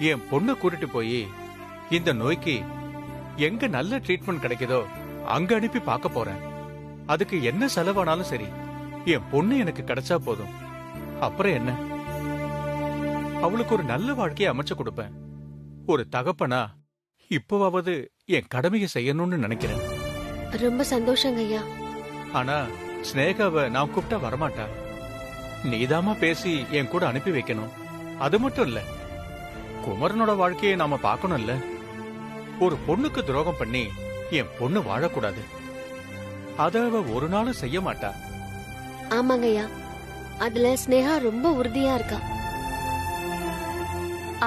என் பொண்ணு கூட்டிட்டு போய் இந்த நோய்க்கு எங்க நல்ல ட்ரீட்மெண்ட் கிடைக்குதோ அங்க அனுப்பி பார்க்க போறேன். அதுக்கு என்ன செலவானாலும் சரி, என் பொண்ணு எனக்கு கிடைச்சா போதும். அப்புறம் என்ன, அவளுக்கு ஒரு நல்ல வாழ்க்கையை அமைச்சு கொடுப்பேன். ஒரு தகப்பனா இப்போவாவது என் கடமையை செய்யணும்னு நினைக்கிறேன். ரொம்ப சந்தோஷங்க ஐயா. ஆனா ஸ்னேகாவை நான் கூப்பிட்டா வரமாட்டா. நீதாமா பேசி என் கூட அனுப்பி வைக்கணும். அது மட்டும் இல்ல, குமரனோட வாழ்க்கையை நாம பார்க்கணும்ல. ஒரு பொண்ணுக்கு துரோகம் பண்ணி என் பொண்ணு வாழக்கூடாது. அத அவ ஒரு நாளும் செய்ய மாட்டா. ஆமாங்க ஐயா, அதுல ஸ்னேகா ரொம்ப உறுதியா இருக்கா.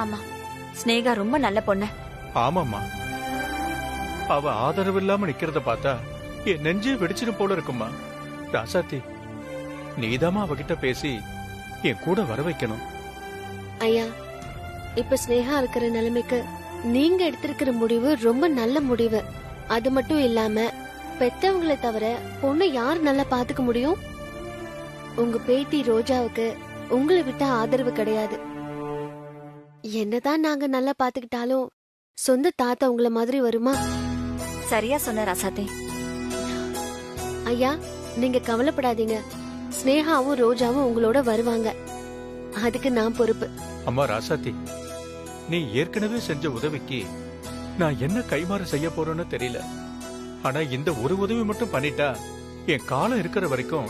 ஆமா, ஸ்னேகா ரொம்ப நல்ல பொண்ணு. ஆமாம்மா, அவ ஆதரவு இல்லாம நிக்கிறத பார்த்தா என் நெஞ்சே வெடிச்சிடும் போல இருக்குமா. ராசாத்தி, நீதாமா அவகிட்ட பேசி என் கூட வர வைக்கணும். ஐயா, இப்ப ஸ்னேகா இருக்கிற நிலைமைக்கு நீங்க எடுத்திருக்கிற முடிவு ரொம்ப நல்ல முடிவு. அது மட்டும் இல்லாம பெத்தவங்களை தவிர பொண்ணு யார் நல்லா பாத்துக்க முடியும்? உங்க பேத்தி ரோஜாவுக்கு உங்களை விட்ட ஆதரவு கிடையாது. என்னதான் நாங்க நல்லா பாத்துக்கிட்டாலும் சொந்த தாத்தா உங்கள மாதிரி வருமா? சரியா சொன்ன ராசாத்தி. ஐயா, நீங்க கவலைப்படாதீங்க. ஸ்னேகாவும் ரோஜாவும் உங்களோட வருவாங்க. அதுக்கு நான் பொறுப்பு. அம்மா ராசாத்தி, நீ ஏற்கனவே செஞ்ச உதவிக்கு நான் என்ன கைமாறு செய்ய போறேன்னு தெரியல. ஆனா இந்த ஒரு உதவி மட்டும் பண்ணிட்டா என் காலம் இருக்கிற வரைக்கும்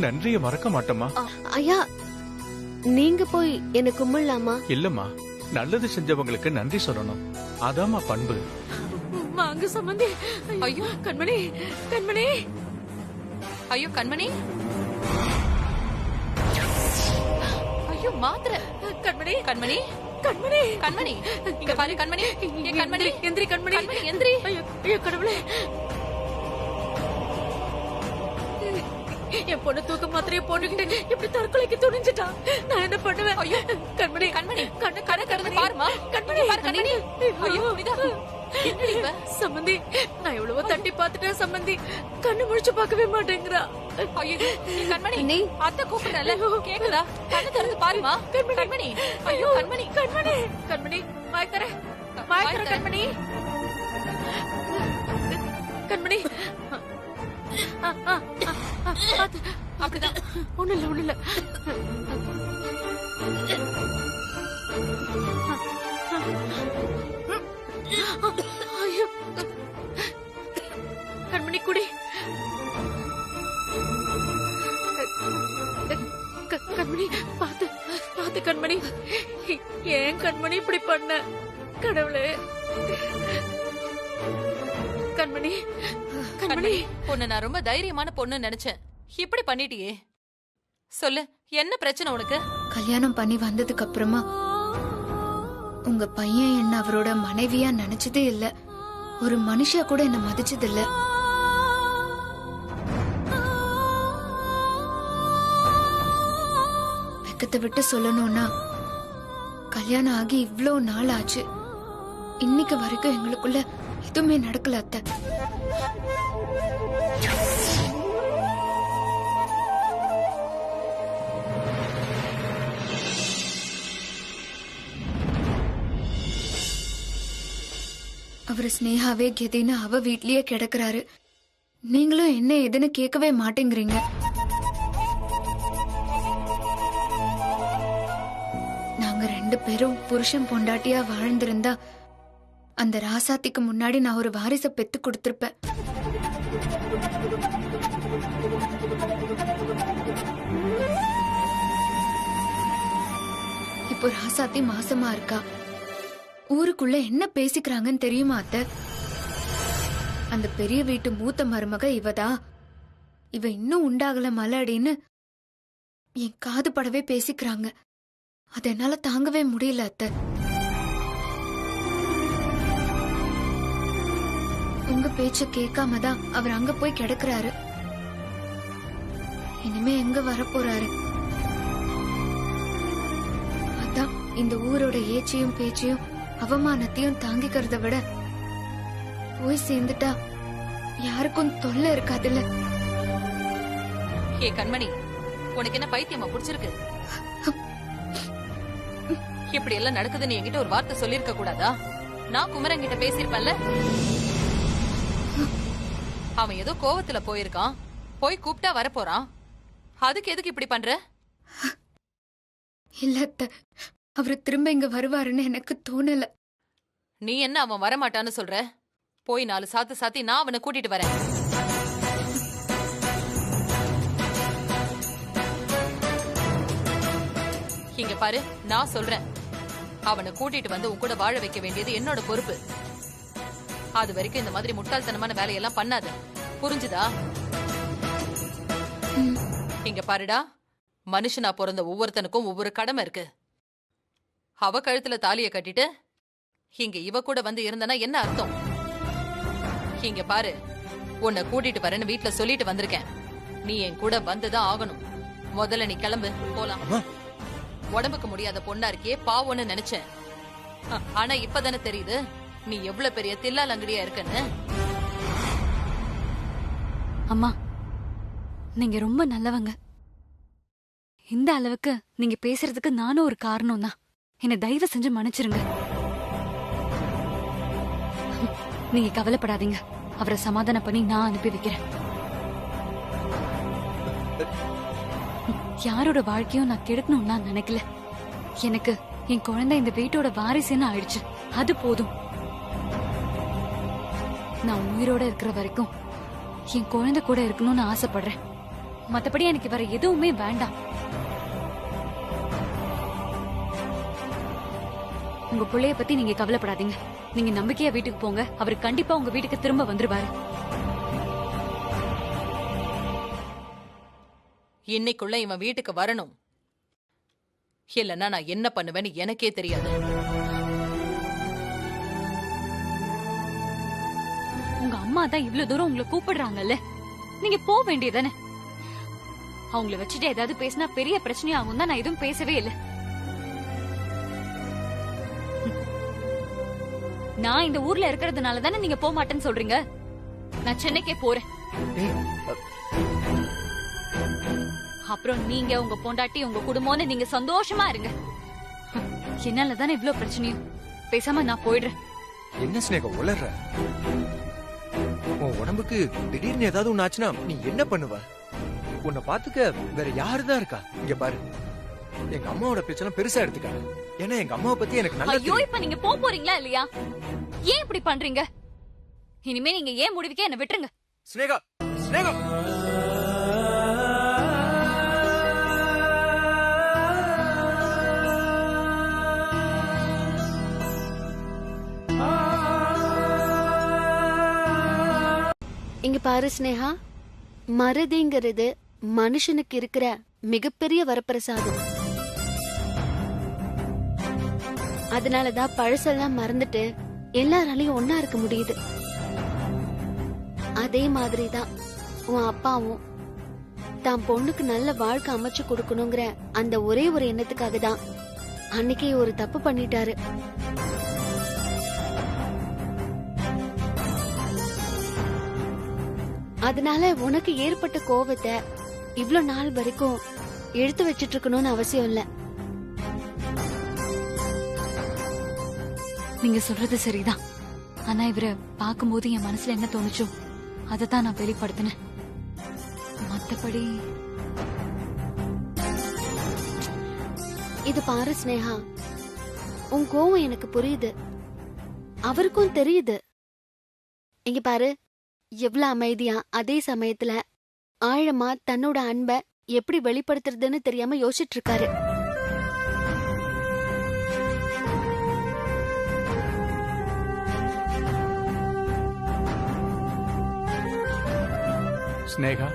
நன்றிய மறக்க மாட்டோமா. ஐயா, நீங்க போய் என்ன கும்பிடலாமா? இல்லம்மா, நல்லது செஞ்சவங்களுக்கு நன்றி சொல்லணும். அதாம்மா பண்பு. வாங்க சம்பந்தி. ஐயோ கண்மணி, கண்மணி, ஐயோ கண்மணி, ஐயோ மாத்திரை. கண்மணி, கண்மணி, கண்மணி, கண்மணி, இங்க பாரு கண்மணி. கண்மணி எந்திரி, கண்மணி எந்திரி. ஐயோ கடவுளே, என் பொண்ணு தூக்க மாத்திரையை போட்டுக்கிட்டு இப்படி தற்கொலைக்கு துணிஞ்சிட்டா. நான் என்ன பண்ணுவேன்? ஐயோ கண்மணி, கண்மணி, கண்ணு கண்ணு கண்ணு பாருமா. கண்மணி, பாரு கண்மணி. ஐயோ சம்பந்தி, நான் எவ்வளவோ தட்டி பாத்துட்டேன் சம்பந்தி. கண்ணு முழிச்சு பார்க்கவே மாட்டேங்கிறா. ஐயோ கண்மணி, நீ அத்தை கூப்பிடல கேக்குதா? கண்ணு திறந்து பாருமா. கண்மணி, ஐயோ கண்மணி, கண்மணி, கண்மணி, மாய்த்தர மாய்த்தர கண்மணி, கண்மணி. அப்படிதான், ஒண்ணு இல்ல, ஒண்ணு இல்ல. ஐயோ கண்மணி குடி. கண்மணி பாத்து பாத்து கண்மணி. ஏன் கண்மணி இப்படி பண்ண? கடவுளே. கண்மணி, கண்மணி, பொண்ணு நான் ரொம்ப தைரியமான பொண்ணு நினைச்சேன். இப்படி பண்ணிட்டியே. சொல்லு, என்ன பிரச்சனை உனக்கு? கல்யாணம் பண்ணி வந்ததுக்கு அப்புறமா உங்க பையன் என்ன அவரோட மனைவியா நினைச்சதே இல்ல. ஒரு மனுஷா கூட என்ன மதிச்சது இல்ல. வெக்கத்தை விட்டு சொல்லணும்னா, கல்யாணம் ஆகி இவ்ளோ நாள் ஆச்சு, இன்னைக்கு வரைக்கும் எங்களுக்குள்ள எதுவுமே நடக்கல அத்தை. அவரு ஸ்னேகாவே கெதின்னு அவ வீட்லயே கிடக்குறாரு. நீங்களும் என்ன ஏதுன்னு கேட்கவே மாட்டேங்கிறீங்க. நாங்க 2 பேரும் புருஷன் பொண்டாட்டியா வாழ்ந்திருந்தா அந்த ராசாத்திக்கு முன்னாடி நான் ஒரு வாரிசை பெத்து கொடுத்திருப்பேன். இப்போ ராசாத்தி மாசமா இருக்கா. ஊருக்குள்ள என்ன பேசிக்கிறாங்கன்னு தெரியுமா அத்தை? அந்த பெரிய வீட்டு மூத்த மருமக இவதா, இவ இன்னும் உண்டாகல மலடின்னு என் காது படவே பேசிக்கிறாங்க. அத என்னால தாங்கவே முடியல அத்தை. உங்க பேச்ச கேட்காம தான் அவர் அங்க போய் கிடக்குறாரு. இனிமே எங்க வரப்போறாரு? அதான் இந்த ஊரோட ஏச்சையும் பேச்சையும் அவமானத்தையும் தாங்கிக்கிறத விட போய் சேர்ந்துட்டா யாருக்கும் தொல்லை இருக்காதுல்ல. ஏ கண்மணி, உனக்கு என்ன பைத்தியமா புடிச்சிருக்கு? இப்படி எல்லாம் நடக்குதுன்னு என்கிட்ட ஒரு வார்த்தை சொல்லிருக்க கூடாதா? நான் குமரன் கிட்ட பேசிருப்பேன்ல. அவன் ஏதோ கோவத்துல போயிருக்கான், போய் கூப்பிட்டா வரப்போறான். அதுக்கு எதுக்கு இப்படி பண்ற? இல்ல அத்தை, அவரு திரும்ப இங்க வருவாருன்னு எனக்கு தோணல. நீ என்ன அவன் வரமாட்டான்னு சொல்ற? போய் 4 சாத்து சாத்தி நான் அவனை கூட்டிட்டு வரேன். இங்க பாரு, நான் சொல்றேன், அவனை கூட்டிட்டு வந்து உன் கூட வாழ வைக்க வேண்டியது என்னோட பொறுப்பு. அது வரைக்கும் இந்த மாதிரி முட்டாள்தனமான வேலையெல்லாம் பண்ணாத, புரிஞ்சுதா? இங்க பாருடா, மனுஷனா பிறந்த ஒவ்வொருத்தனுக்கும் ஒவ்வொரு கடமை இருக்கு. அவ கழுத்துல தாலிய கட்டிட்டு இங்க இவ கூட வந்து இருந்தனா என்ன அர்த்தம்? இங்க பாரு, உன்னை கூட்டிட்டு வரேன்னு வீட்டுல சொல்லிட்டு வந்திருக்கேன். நீ என் கூட வந்துதான் ஆகணும். முதல்ல நீ கிளம்பு, போலாம். உடம்புக்கு முடியாத பொண்ணா இருக்கே, பாவம்னு நினைச்சேன். ஆனா இப்பதானே தெரியுது நீ எவ்வளவு பெரிய தில்லால் அங்கடியா இருக்கன்னு. அம்மா, நீங்க ரொம்ப நல்லவங்க. இந்த அளவுக்கு நீங்க பேசுறதுக்கு நானும் ஒரு காரணம் தான். என்ன தயவு செஞ்சு மன்னிச்சிருங்க. நீங்க கவலைப்படாதீங்க, அவரை சமாதானம் பண்ணி நான் அனுப்பி வைக்கிறேன். யாரோட வாழ்க்கையும் நான் கெடுக்கணும்னு நான் நினைக்கல. எனக்கு என் குழந்தை இந்த வீட்டோட வாரிசுன்னு ஆயிடுச்சு, அது போதும். நான் உயிரோட இருக்கிற வரைக்கும் என் குழந்தை கூட இருக்கணும்னு ஆசைப்படுறேன். மத்தபடி எனக்கு வேற எதுவுமே வேண்டாம். உங்க பிள்ளைய பத்தி நீங்க கவலைப்படாதீங்க. நீங்க நம்பிக்கையா வீட்டுக்கு போங்க. அவர் கண்டிப்பா உங்க வீட்டுக்கு திரும்ப வந்துருவாரு. இன்னைக்குள்ள இவன் வீட்டுக்கு வரணும், இல்லன்னா நான் என்ன பண்ணுவேன்னு எனக்கே தெரியாது. உங்க அம்மா தான் இவ்வளவு தூரம் உங்களை கூப்பிடுறாங்கல்ல, நீங்க போக வேண்டியதானே? அவங்கள வச்சுட்டு ஏதாவது பேசினா பெரிய பிரச்சனையாகும் தான் நான் எதுவும் பேசவே இல்லை. நான் இந்த ஊர்ல இருக்கிறதுனால தானே நீங்க போக மாட்டேன்னு சொல்றீங்க. நான் சென்னைக்கே போறேன். அப்புறம் நீங்க உங்க பொண்டாட்டி உங்க குடும்பம்னு நீங்க சந்தோஷமா இருங்க. என்னால தானே இவ்வளவு பிரச்சனையும். பேசாம நான் போயிடுறேன். என்ன ஸ்னேகா உளற? உன் உடம்புக்கு திடீர்னு ஏதாவது ஒண்ணு ஆச்சுன்னா நீ என்ன பண்ணுவ? உன்னை பாத்துக்க வேற யாருதான் இருக்கா? இங்க பாரு, எங்க அம்மாவோட பிரச்சனை பெருசா எடுத்துக்காது. ஏன்னா எங்க அம்மாவை பத்தி எனக்கு நல்லா ஐயோ, இப்ப நீங்க போறீங்களா இல்லையா? ஏன் இப்படி பண்றீங்க? இனிமே நீங்க ஏன் முடிவுக்கே என்ன விட்டுருங்க. ஸ்னேகா, ஸ்னேகா, இங்க பாரு ஸ்னேகா, மறதிங்கிறது மனுஷனுக்கு இருக்கிற மிகப்பெரிய வரப்பிரசாதம். அதனாலதான் பழசெல்லாம் மறந்துட்டு எல்லாராலையும் ஒன்னா இருக்க முடியுது. அதே மாதிரிதான் உன் அப்பாவும் தான் பொண்ணுக்கு நல்ல வாழ்க்கை அமைச்சு கொடுக்கணுங்கிற அந்த ஒரே ஒரு எண்ணத்துக்காக தான் அன்னைக்கே ஒரு தப்பு பண்ணிட்டாரு. அதனால உனக்கு ஏற்பட்ட கோவத்தை இவ்ளோ நாள் வரைக்கும் எடுத்து வச்சிட்டு இருக்கணும்னு அவசியம் இல்ல. நீங்க சொல்றது சரிதான். ஆனா இவரை பார்க்கும்போது என் மனசுல என்ன தோணுச்சோ அதத்தான் நான் வெளிப்படுத்தினேன். மத்தபடி இது பாரு ஸ்னேகா, உன் கோவம் எனக்கு புரியுது, அவருக்கும் தெரியுது. இங்க பாரு, எவ்வளவு அமைதியா அதே சமயத்துல ஆழமா தன்னோட அன்பை எப்படி வெளிப்படுத்துறதுன்னு தெரியாம யோசிச்சுட்டு இருக்காரு. ஸ்னேகா,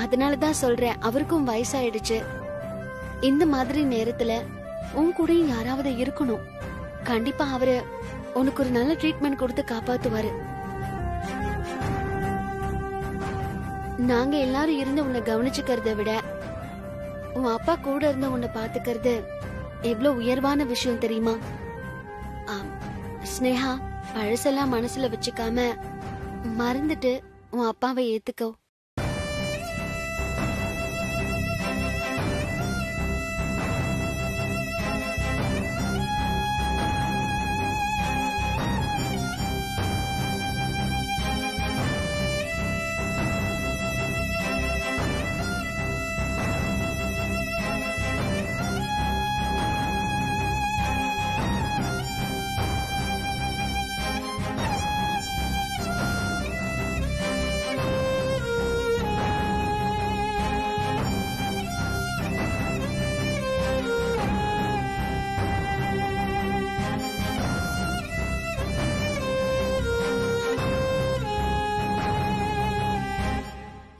அதனாலதான் சொல்றேன், அவருக்கும் வயசாயிடுச்சு. இந்த மாதிரி நேரத்துல உன் கூடயும் யாராவது இருக்கணும். கண்டிப்பா அவரு உனக்கு ஒரு நல்ல ட்ரீட்மெண்ட் கொடுத்து காப்பாத்துவாரு. நாங்க எல்லாரும் இருந்து உன்னை கவனிச்சுக்கிறத விட உன் அப்பா கூட இருந்து உன்னை பாத்துக்கிறது எவ்வளவு உயர்வான விஷயம் தெரியுமா? ஸ்னேகா, பழசெல்லாம் மனசுல வச்சுக்காம மறந்துட்டு உன் அப்பாவை ஏத்துக்கோ.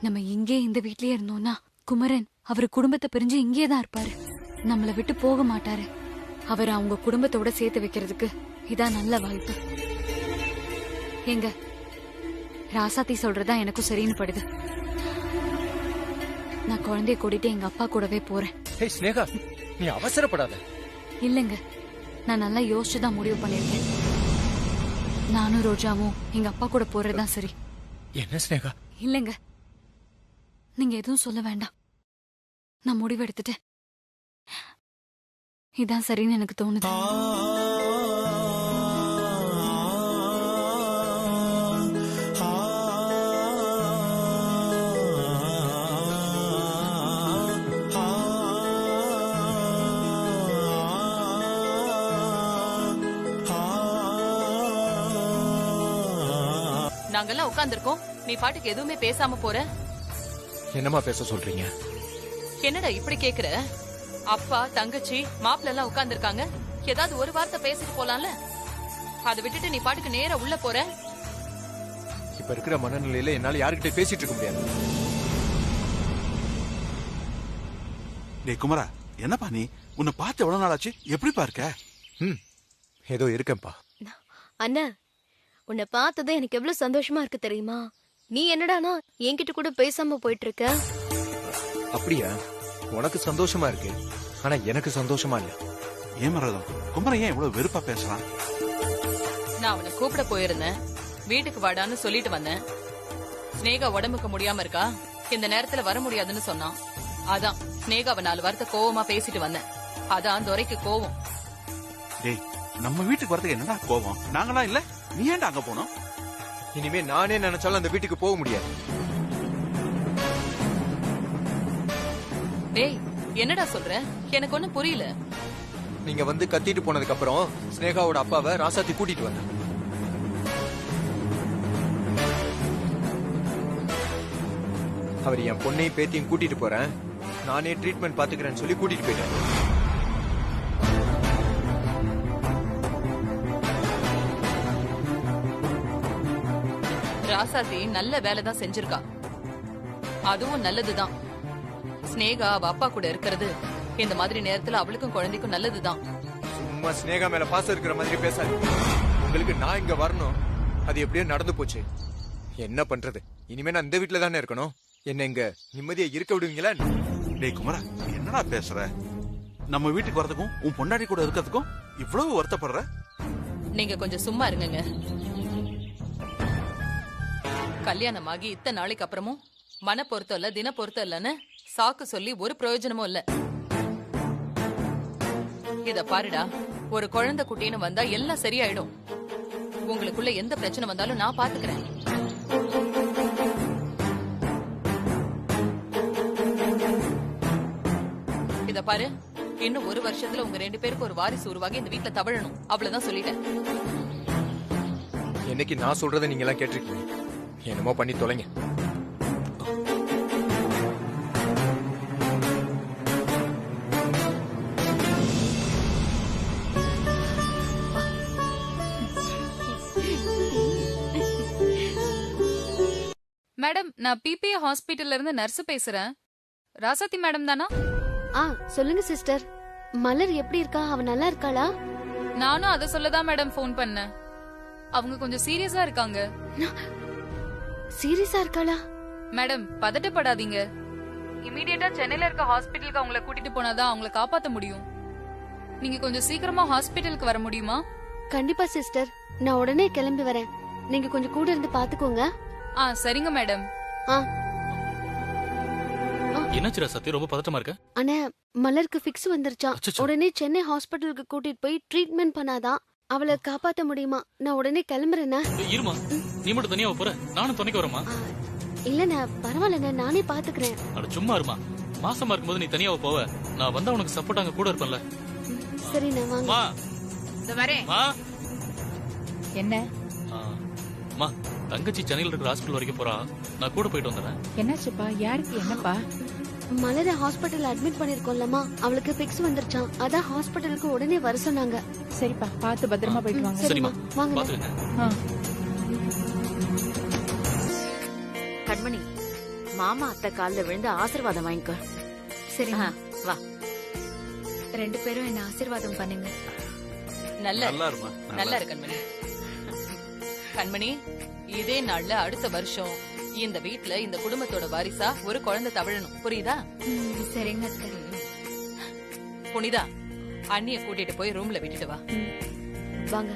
நம்ம இங்கே இந்த வீட்லயே இருந்தோம்னா குமரன் அவர் குடும்பத்தை பிரிஞ்சு இங்கே தான் இருப்பாரு. நம்மள விட்டு போக மாட்டாரு. அவர் அவங்க குடும்பத்தோட சேர்த்து வைக்கிறதுக்கு இதான் நல்ல வாய்ப்பு. எங்க ராசாத்தி சொல்றதா எனக்கும் சரின்னு படுது. நான் குழந்தைய கூட்டிட்டு எங்க அப்பா கூடவே போறேன். ஹே ஸ்னேகா, நீ அவசரப்படாத. இல்லங்க, நான் நல்லா யோசிச்சுதான் முடிவு பண்ணிருக்கேன். நானும் ரோஜாவும் எங்க அப்பா கூட போறதுதான் சரி. என்ன ஸ்னேகா? இல்லங்க, நீங்க எதுவும் சொல்ல வேண்டாம். நான் முடிவு எடுத்துட்டேன். இதான் சரின்னு எனக்கு தோணுது. நாங்கெல்லாம் உட்கார்ந்திருக்கோம், நீ பாட்டுக்கு எதுவுமே பேசாம போற. என்னமா பேச சொல்றீங்க? என்னடா இப்படி கேக்குற? அப்பா தங்கச்சி மாப்பிள்ள எல்லாம் உட்கார்ந்து இருக்காங்க. ஏதாவது ஒரு வார்த்தை பேசிட்டு போலாம்ல. அதை விட்டுட்டு நீ பாட்டுக்கு நேரா உள்ள போற. இப்ப இருக்கிற மனநிலையில என்னால யாருக்கிட்ட பேசிட்டு இருக்க முடியாது. டேய் குமரா, என்னப்பா நீ? உன்னை பார்த்து எவ்வளவு நாள் ஆச்சு? எப்படிப்பா இருக்க? ஏதோ இருக்கேன்ப்பா. அண்ணா, உன்னை பார்த்ததும் எனக்கு எவ்வளவு சந்தோஷமா இருக்கு தெரியுமா? நீ என்னடானா என்கிட்ட கூட பேசாம போயிட்டு இருக்க. அப்படியா? உனக்கு சந்தோஷமா இருக்கு, ஆனா எனக்கு சந்தோஷமா இல்ல. ஏன் மரதம், குமரன் ஏன் இவ்வளவு வெறுப்பா பேசுறான்? நான் அவனை கூப்பிட போயிருந்தேன், வீட்டுக்கு வாடான்னு சொல்லிட்டு வந்தேன். ஸ்னேகா உடம்புக்கு முடியாம இருக்கா, இந்த நேரத்துல வர முடியாதுன்னு சொன்னான். அதான் ஸ்னேகாவை 4 வாரத்தை கோவமா பேசிட்டு வந்தேன். அதான் துரைக்கு கோவம். டேய், நம்ம வீட்டுக்கு வரதுக்கு என்னடா கோவம்? நாங்களாம் இல்ல, நீ ஏன்டா அங்க போனோம்? இனிமே நானே நினைச்சாலும் அந்த வீட்டுக்கு போக முடியாது. டேய், என்னடா சொல்ற? எனக்கு ஒண்ணும் புரியல. நீங்க வந்து கத்திட்டு போனதுக்கு அப்புறம் ஸ்னேகாவோட அப்பாவை ராசாத்தி கூட்டிட்டு வந்தேன். அவர் என் பொண்ணையும் பேத்தியும் கூட்டிட்டு போறேன், நானே ட்ரீட்மெண்ட் பாத்துக்கிறேன்னு சொல்லி கூட்டிட்டு போயிட்டேன். ராசாத்தி நல்ல வேலைதான் செஞ்சிருக்கா. அதுவும் நல்லதுதான். ஸ்னேகா அவ அப்பா கூட இருக்கிறது இந்த மாதிரி நேரத்துல அவளுக்கும் குழந்தைக்கும் நல்லதுதான். சும்மா ஸ்னேகா மேல பாசம் இருக்கிற மாதிரி பேசாது. உங்களுக்கு நான் இங்க வரணும், அது எப்படியோ நடந்து போச்சு. என்ன பண்றது? இனிமே நான் இந்த வீட்டுல தானே இருக்கணும். என்ன இங்க நிம்மதியா இருக்க விடுவீங்களா? டேய் குமரா, என்னடா பேசுற? நம்ம வீட்டுக்கு வரதுக்கும் உன் பொண்டாடி கூட இருக்கிறதுக்கும் இவ்வளவு வருத்தப்படுற? நீங்க கொஞ்சம் சும்மா இருங்க. கல்யாணமாகி இத்தனை நாளைக்கு அப்புறமும் மன பொருத்தம் இல்ல, தின பொருத்தம் இல்லன்னு சாக்கு சொல்லி ஒரு பிரயோஜனமும் இல்ல. இத பாருடா, ஒரு குழந்தை குட்டின்னு வந்தா எல்லாம் சரியாயிடும். உங்களுக்குள்ள எந்த பிரச்சனை வந்தாலும் நான் பாத்துக்கிறேன். இத பாரு, இன்னும் 1 வருஷத்துல உங்க 2 பேருக்கு ஒரு வாரிசு உருவாகி இந்த வீட்டுல தவழணும். அவ்வளவுதான் சொல்லிட்டேன். என்னைக்கு நான் சொல்றதை நீங்க எல்லாம் கேட்டிருக்கீங்க. என்னமோ பண்ணி தொலைங்க. மேடம், நான் பிபிஏ ஹாஸ்பிட்டல்ல இருந்து நர்ஸ் பேசுறேன். ராசாத்தி மேடம் தானா? சொல்லுங்க சிஸ்டர். மலர் எப்படி இருக்கா? அவ நல்லா இருக்காளா? நானும் அதை சொல்லதான் மேடம் போன் பண்ணேன். அவங்க கொஞ்சம் சீரியஸா இருக்காங்க. சீரியஸா இருக்காளா? மேடம், பதட்டப்படாதீங்க. இமீடியட்டா சென்னையில இருக்க ஹாஸ்பிட்டலுக்கு அவங்கள கூட்டிட்டு போனாதான் அவங்கள காப்பாத்த முடியும். நீங்க கொஞ்சம் சீக்கிரமா ஹாஸ்பிட்டலுக்கு வர முடியுமா? கண்டிப்பா சிஸ்டர், நான் உடனே கிளம்பி வரேன். நீங்க கொஞ்சம் கூட இருந்து பாத்துக்கோங்க. சரிங்க மேடம். என்னாச்சு ராசாத்தி, ரொம்ப பதட்டமா இருக்க? அண்ணா, மலருக்கு ஃபிக்ஸ் வந்துருச்சா. உடனே சென்னை ஹாஸ்பிட்டலுக்கு கூட்டிட்டு போய் ட்ரீட்மெண்ட் பண்ணாதான் அவளை காப்பாத்த முடியுமா. நான் உடனே கிளம்புறேன்னா. இருமா, நீ மட்டும் தனியா போற, நானும் துணைக்கு வரமா? இல்லண்ணா, பரவாயில்லண்ணா, நானே பாத்துக்கிறேன். அட சும்மா இருமா, மாசமா இருக்கும்போது நீ தனியா போவ, நான் வந்தா உனக்கு சப்போர்ட் அங்க கூட இருப்பேன்ல. சரிண்ணா, வாங்க. என்ன மா, தங்கச்சி சென்னையில இருக்கிற ஹாஸ்பிட்டல் வரைக்கும் போறா, நான் கூட போயிட்டு வந்துடுறேன். என்னாச்சுப்பா? யாருக்கு என்னப்பா? மலர ஹாஸ்பிட்டல் அட்மிட் பண்ணிருக்கோம்லமா, அவளுக்கு ஃபிக்ஸ் வந்துருச்சாம். அதான் ஹாஸ்பிட்டலுக்கு உடனே வர சொன்னாங்க. சரிப்பா, பார்த்து பத்திரமா போயிட்டு வாங்க. சரிம்மா, வாங்க. பாத்துக்கங்க. கண்மணி, மாமா அத்தை கால்ல விழுந்து ஆசீர்வாதம் வாங்கிக்க. சரிம்மா. வா. 2 பேரும் என்ன ஆசீர்வாதம் பண்ணுங்க. நல்லா நல்லா இருமா நல்லா இரு கண்மணி. கண்மணி, இதே நாள்ல அடுத்த வருஷம் இந்த வீட்ல இந்த குடும்பத்தோட வாரிசா ஒரு குழந்தை தவழணும், புரியுதா? சரிங்க அத்தை. புனிதா, அண்ணிய கூட்டிட்டு போய் ரூம்ல விட்டுட்டு வா. வாங்க.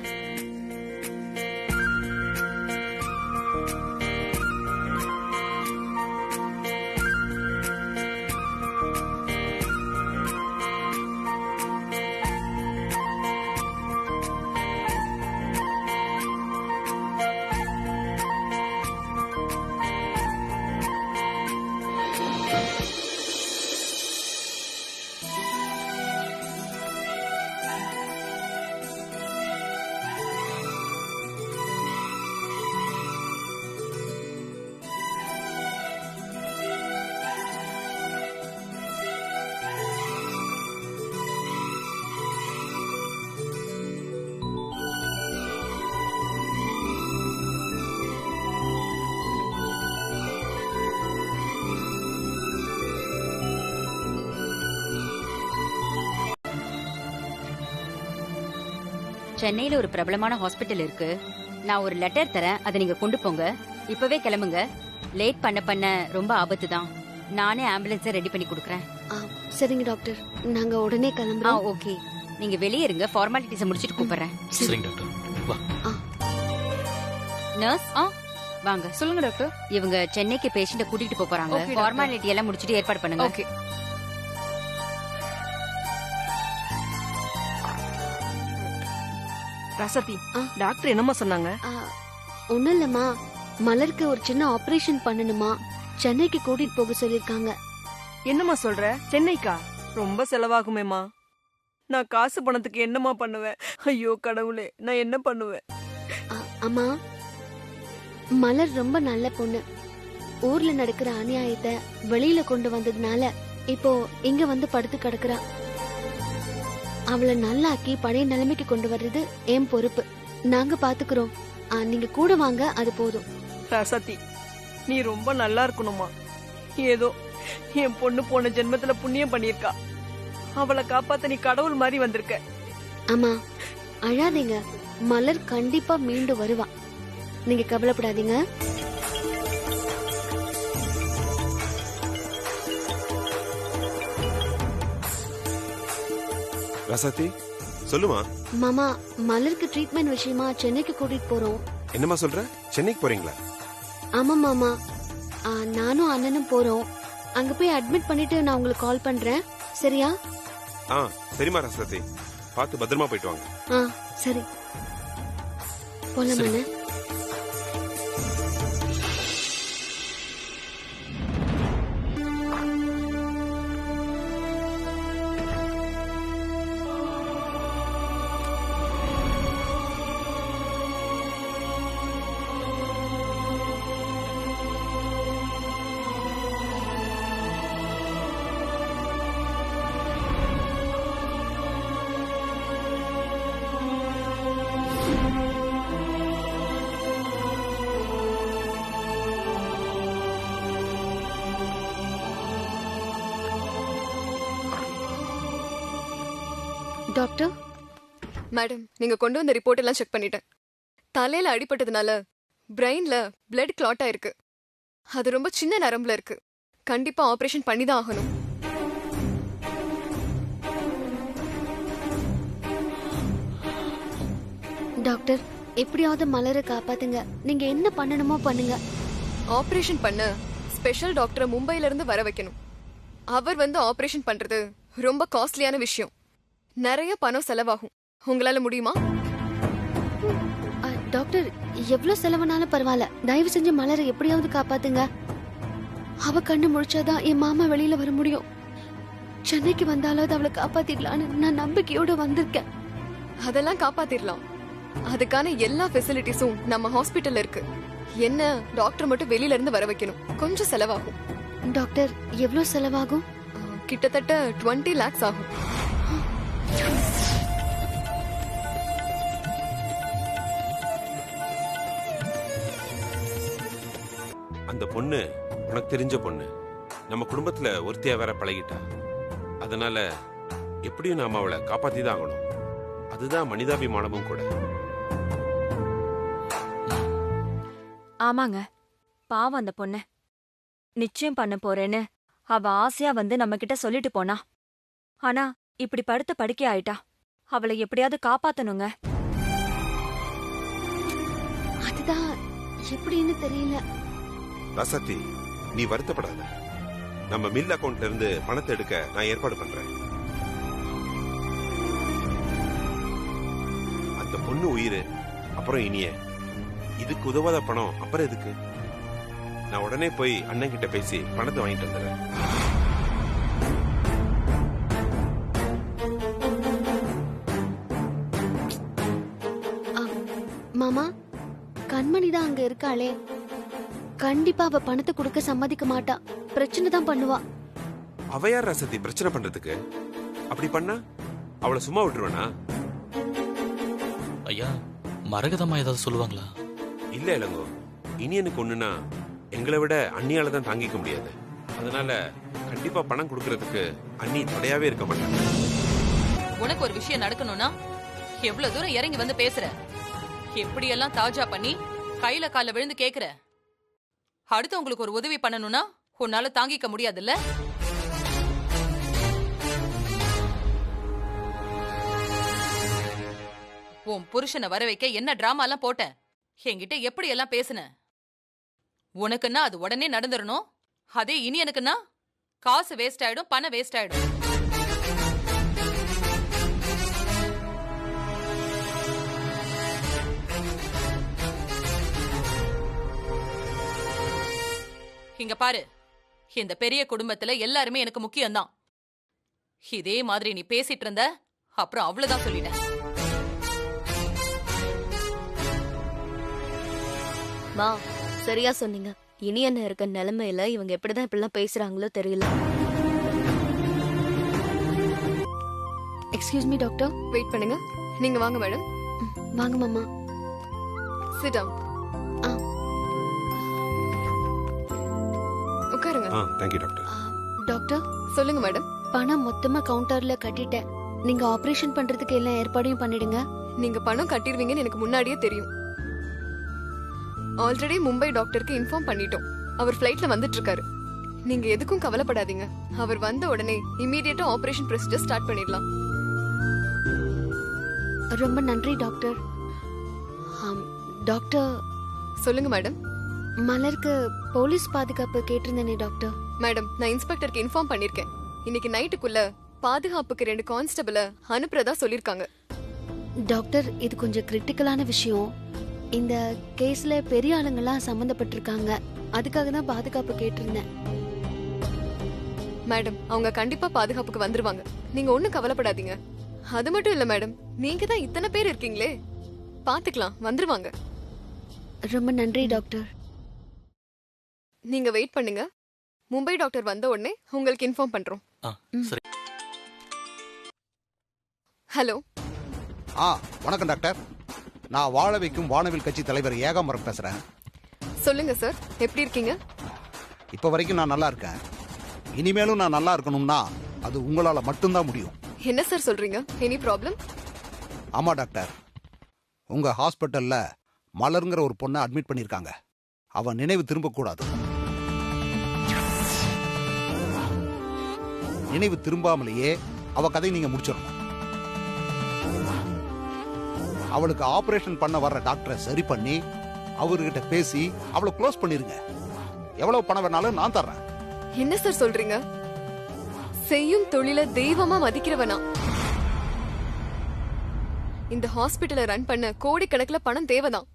சென்னையில ஒரு பிரபலமான ஹாஸ்பிட்டல் இருக்கு. நான் ஒரு லெட்டர் தரேன், அதை நீங்க கொண்டு போங்க. இப்பவே கிளம்புங்க. லேட் பண்ண ரொம்ப ஆபத்து தான். நானே ஆம்புலன்ஸை ரெடி பண்ணி கொடுக்கறேன். சரிங்க டாக்டர், நாங்க உடனே கிளம்புறோம். ஓகே, நீங்க வெளியே இருங்க. ஃபார்மாலிட்டிஸை முடிச்சிட்டு கூப்பிடுறேன். சரிங்க டாக்டர். வா. நர்ஸ், வாங்க. சொல்லுங்க டாக்டர். இவங்க சென்னைக்கு பேஷண்ட கூட்டிட்டு போறாங்க. ஃபார்மாலிட்டி எல்லாம் முடிச்சிட்டு ஏற்பாடு பண்ணுங்க. ஓகே. ரசதி, டாக்டர் என்னமா சொன்னாங்க? ஒண்ணும் இல்லம்மா, மலருக்கு ஒரு சின்ன ஆபரேஷன் பண்ணணுமா, சென்னைக்கு கூட்டிட்டு போக சொல்லிருக்காங்க. என்னமா சொல்ற? சென்னைக்கா? ரொம்ப செலவாகுமேமா. நான் காசு பணத்துக்கு என்னமா பண்ணுவேன்? ஐயோ கடவுளே, நான் என்ன பண்ணுவேன்? அம்மா, மலர் ரொம்ப நல்ல பொண்ணு. ஊர்ல நடக்கிற அநியாயத்தை வெளியில கொண்டு வந்ததுனால இப்போ இங்க வந்து படுத்து கிடக்குறா. அவளை நல்லாக்கி பழைய நிலைமைக்கு கொண்டு வர்றது என் பொறுப்பு. நாங்க பாத்துக்கிறோம். நீங்க கூட வாங்க, அது போதும். ரசதி, நீ ரொம்ப நல்லா இருக்கணுமா. ஏதோ என் பொண்ணு போன ஜென்மத்துல புண்ணியம் பண்ணிருக்கா. அவளை காப்பாத்த நீ கடவுள் மாதிரி வந்திருக்க. அம்மா அழாதீங்க, மலர் கண்டிப்பா மீண்டு வருவா. நீங்க கவலைப்படாதீங்க. ரசதி, சொல்லுமா. மாமா, மலருக்கு ட்ரீட்மெண்ட் விஷயமா சென்னைக்கு கூட்டிட்டு போறோம். என்னமா சொல்ற? சென்னைக்கு போறீங்களா? ஆமா மாமா, நானும் அண்ணனும் போறோம். அங்க போய் அட்மிட் பண்ணிட்டு நான் உங்களுக்கு கால் பண்றேன், சரியா? சரிமா ரசதி, பார்த்து பத்திரமா போயிட்டு வாங்க. சரி, போலாம் அண்ணன். டாக்டர், மேடம், நீங்க கொண்டு வந்த ரிப்போர்ட் எல்லாம் செக் பண்ணிட்டேன். தலையில அடிபட்டதுனால பிரெயின்ல பிளட் கிளாட் ஆயிருக்கு. அது ரொம்ப சின்ன நரம்புல இருக்கு. கண்டிப்பா ஆபரேஷன் பண்ணி தான் ஆகணும். டாக்டர், எப்படியாவது மலரை காப்பாத்துங்க. நீங்க என்ன பண்ணணுமோ பண்ணுங்க. ஆபரேஷன் பண்ண ஸ்பெஷல் டாக்டரை மும்பைல இருந்து வர வைக்கணும். அவர் வந்து ஆபரேஷன் பண்றது ரொம்ப காஸ்ட்லியான விஷயம். நிறைய பணம் செலவாகும். உங்களால முடியுமா? டாக்டர், எவ்வளவு செலவுனாலும் பரவாயில்ல, தயவு செஞ்சு மலரை எப்படியாவது காப்பாத்துங்க. அவ கண்ணு முழிச்சாதான் என் மாமா வெளியில வர முடியும். சென்னைக்கு வந்தாலாவது அவளை காப்பாத்திடலான்னு நான் நம்பிக்கையோட வந்திருக்கேன். அதெல்லாம் காப்பாத்திடலாம். அதுக்கான எல்லா ஃபெசிலிட்டிஸும் நம்ம ஹாஸ்பிட்டல்ல இருக்கு. என்ன, டாக்டர் மட்டும் வெளியில இருந்து வர வைக்கணும். கொஞ்சம் செலவாகும். டாக்டர், எவ்வளவு செலவாகும்? கிட்டத்தட்ட 20 lakhs ஆகும். அந்த பொண்ணு உனக்கு தெரிஞ்ச பொண்ணு, நம்ம குடும்பத்துல ஒருத்தியா வேற பழகிட்டா. அதனால எப்படியும் நாம அவளை காப்பாத்தி தான் ஆகணும். அதுதான் மனிதாபிமானமும் கூட. ஆமாங்க, பாவம் அந்த பொண்ணு. நிச்சயம் பண்ண போறேன்னு அவ ஆசையா வந்து நம்ம கிட்ட சொல்லிட்டு போனா. ஆனா இப்படி படுத்த படுக்கை ஆயிட்டா. அவளை எப்படியாவது காப்பாத்தணுங்க. அதுதான் எப்படின்னு தெரியல. ரசத்தி, நீ வருத்தப்படாத. நம்ம மில் அக்கவுண்ட்ல இருந்து பணத்தை எடுக்க நான் ஏற்பாடு பண்றேன். அந்த பொண்ணு உயிர், அப்புறம் இனிய, இதுக்கு உதவாத பணம் அப்புறம் எதுக்கு? நான் உடனே போய் அண்ணன் கிட்ட பேசி பணத்தை வாங்கிட்டு வந்துடுறேன். மாமா, கண்மணி தான் அங்க இருக்காளே. கண்டிப்பா அவ பணத்தை கொடுக்க சம்மதிக்க மாட்டா. பிரச்சனை தான் பண்ணுவா. அவ யார் ரசத்தி பிரச்சனை பண்றதுக்கு? அப்படி பண்ணா அவளை சும்மா விட்டுருவனா? ஐயா, மரகதமா ஏதாவது சொல்லுவாங்களா? இல்ல இளங்கோ, இனியனுக்கு ஒண்ணுனா எங்களை விட அண்ணியால தான் தாங்கிக்க முடியாது. அதனால கண்டிப்பா பணம் கொடுக்கறதுக்கு அண்ணி தடையாவே இருக்க மாட்டாங்க. உனக்கு ஒரு விஷயம் நடக்கணும்னா எவ்வளவு தூரம் இறங்கி வந்து பேசுற? எப்படியெல்லாம் தாஜா பண்ணி கையில கால விழுந்து கேக்குற? அடுத்து உங்களுக்கு ஒரு உதவி பண்ணணும்னா உன்னால தாங்கிக்க முடியாதுல்ல? உன் புருஷனை வர வைக்க என்ன டிராமா எல்லாம் போட்ட? என்கிட்ட எப்படி எல்லாம் பேசுன? உனக்குன்னா அது உடனே நடந்துடணும். அதே இனி எனக்குன்னா காசு வேஸ்ட் ஆயிடும், பணம் வேஸ்ட் ஆயிடும். இங்க பாரு, இந்த பெரிய குடும்பத்துல எல்லாருமே எனக்கு முக்கியம்தான். இதே மாதிரி நீ பேசிட்டு இருந்த அப்புறம் அவ்வளவுதான் சொல்லிட்டேன். மா, சரியா சொன்னீங்க. இனி என்ன இருக்க நிலைமையில இவங்க எப்படிதான் இப்படிலாம் பேசுறாங்களோ தெரியல. Excuse me doctor. வெயிட் பண்ணுங்க. நீங்க வாங்க மேடம். வாங்க மாமா. Sit down. உட்காருங்க. Thank you doctor. டாக்டர் சொல்லுங்க மேடம். பணம் மொத்தமா கவுண்டர்ல கட்டிட்டேன். நீங்க ஆபரேஷன் பண்றதுக்கு எல்லா ஏற்பாடையும் பண்ணிடுங்க. நீங்க பணம் கட்டிடுவீங்கன்னு எனக்கு முன்னாடியே தெரியும். ஆல்ரெடி மும்பை டாக்டருக்கு இன்ஃபார்ம் பண்ணிட்டோம். அவர் ஃபிளைட்ல வந்துட்டு இருக்காரு. நீங்க எதுக்கும் கவலைப்படாதீங்க. அவர் வந்த உடனே இமீடியட்டா ஆபரேஷன் ப்ரொசீஜர் ஸ்டார்ட் பண்ணிடலாம். ரொம்ப நன்றி டாக்டர். டாக்டர். சொல்லுங்க மேடம். மலருக்கு போலீஸ் பாதுகாப்பு கேட்டிருந்தேனே டாக்டர். மேடம், நான் இன்ஸ்பெக்டருக்கு இன்ஃபார்ம் பண்ணிருக்கேன். இன்னைக்கு நைட்டுக்குள்ள பாதுகாப்புக்கு 2 கான்ஸ்டபிள அனுப்புறதா சொல்லிருக்காங்க. டாக்டர், இது கொஞ்சம் கிரிட்டிக்கலான விஷயம். இந்த கேஸ்ல பெரிய ஆளுங்கெல்லாம் சம்பந்தப்பட்டிருக்காங்க. அதுக்காக தான் பாதுகாப்பு கேட்டிருந்தேன். மேடம், அவங்க கண்டிப்பா பாதுகாப்புக்கு வந்துருவாங்க. நீங்க ஒண்ணும் கவலைப்படாதீங்க. அது மட்டும் இல்ல மேடம், நீங்க தான் இத்தனை பேர் இருக்கீங்களே, பாத்துக்கலாம், வந்துருவாங்க. ரொம்ப நன்றி டாக்டர். நீங்க வெயிட் பண்ணுங்க. மும்பை டாக்டர் வந்த உடனே உங்களுக்கு இன்ஃபார்ம் பண்றோம். சரி. ஹலோ. வணக்கம் டாக்டர். நான் வாழ வைக்கும் வானவில் கட்சி தலைவர் ஏகாம்பரம் பேசுறேன். சொல்லுங்க சார், எப்படி இருக்கீங்க? இப்ப வரைக்கும் நான் நல்லா இருக்கேன். இனிமேலும் நான் நல்லா இருக்கணும்னா அது உங்களால மட்டும்தான் முடியும். என்ன சார் சொல்றீங்க? Any problem? ஆமா டாக்டர், உங்க ஹாஸ்பிட்டல்ல மலருங்கிற ஒரு பொண்ணை அட்மிட் பண்ணிருக்காங்க. அவன் நினைவு திரும்ப கூடாது. நினைவு திரும்பாமலேயே அவ கதையை நீங்க முடிச்சிடணும். அவளுக்கு ஆபரேஷன் பண்ண வர்ற டாக்டரை சரி பண்ணி அவர்கிட்ட பேசி அவளை க்ளோஸ் பண்ணிருங்க. எவ்வளவு பணம் வேணாலும் நான் தர்றேன். என்ன சார் சொல்றீங்க? செய்யும் தொழில தெய்வமா மதிக்கிறவனா? இந்த ஹாஸ்பிட்டலை ரன் பண்ண கோடிக்கணக்கில் பணம் தேவைதான்.